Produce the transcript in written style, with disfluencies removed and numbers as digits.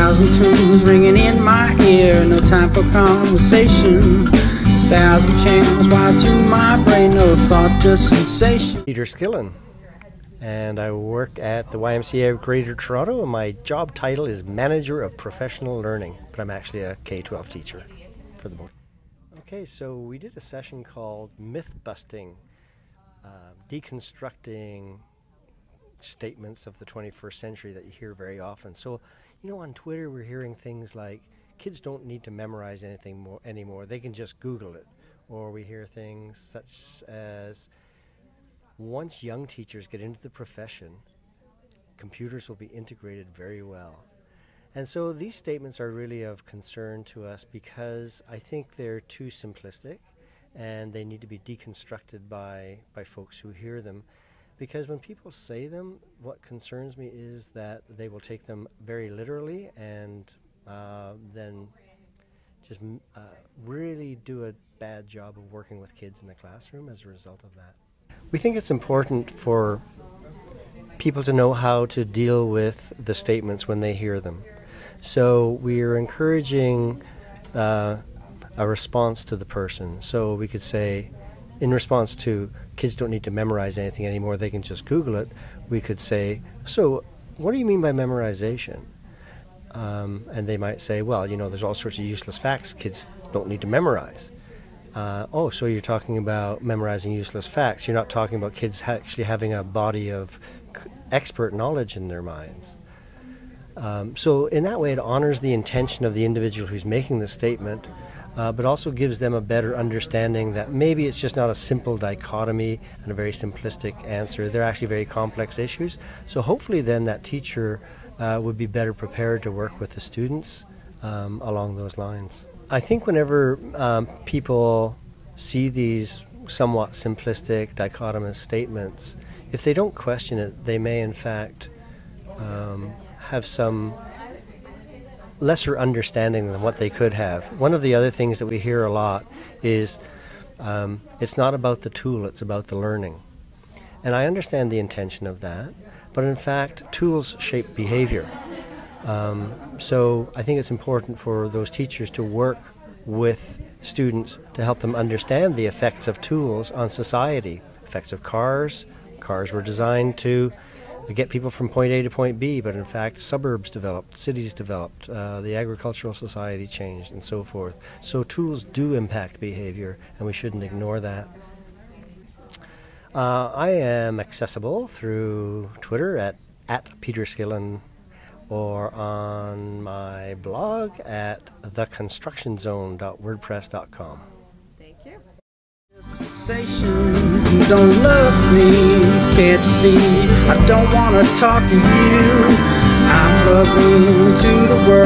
1,000 tunes ringing in my ear, no time for conversation. 1,000 channels wired to my brain, no thought, just sensation. Peter Skillen, and I work at the YMCA of Greater Toronto, and my job title is Manager of Professional Learning, but I'm actually a K-12 teacher for the most. Okay, so we did a session called Myth Busting, deconstructing statements of the 21st century that you hear very often. So, you know, on Twitter we're hearing things like, kids don't need to memorize anything anymore, they can just Google it. Or we hear things such as, once young teachers get into the profession, computers will be integrated very well. And so these statements are really of concern to us because I think they're too simplistic and they need to be deconstructed by folks who hear them. Because when people say them, what concerns me is that they will take them very literally and then just really do a bad job of working with kids in the classroom as a result of that. We think it's important for people to know how to deal with the statements when they hear them. So we are encouraging a response to the person. So we could say, in response to kids don't need to memorize anything anymore, they can just Google it, we could say, so what do you mean by memorization? And they might say, well, you know, there's all sorts of useless facts kids don't need to memorize. Oh, so you're talking about memorizing useless facts. You're not talking about kids actually having a body of expert knowledge in their minds. So in that way it honors the intention of the individual who's making the statement, but also gives them a better understanding that maybe it's just not a simple dichotomy and a very simplistic answer. They're actually very complex issues. So hopefully then that teacher would be better prepared to work with the students along those lines. I think whenever people see these somewhat simplistic, dichotomous statements, if they don't question it, they may in fact have some lesser understanding than what they could have. One of the other things that we hear a lot is it's not about the tool, it's about the learning. And I understand the intention of that, but in fact tools shape behavior. So I think it's important for those teachers to work with students to help them understand the effects of tools on society. Effects of cars. Cars were designed to get people from point A to point B, but in fact suburbs developed, cities developed, the agricultural society changed, and so forth. So tools do impact behavior, and we shouldn't ignore that. I am accessible through Twitter at Peter Skillen, or on my blog at theconstructionzone.wordpress.com. Thank you. Sensation, you don't love me, can't you see? I don't want to talk to you. I'm plugged into the world.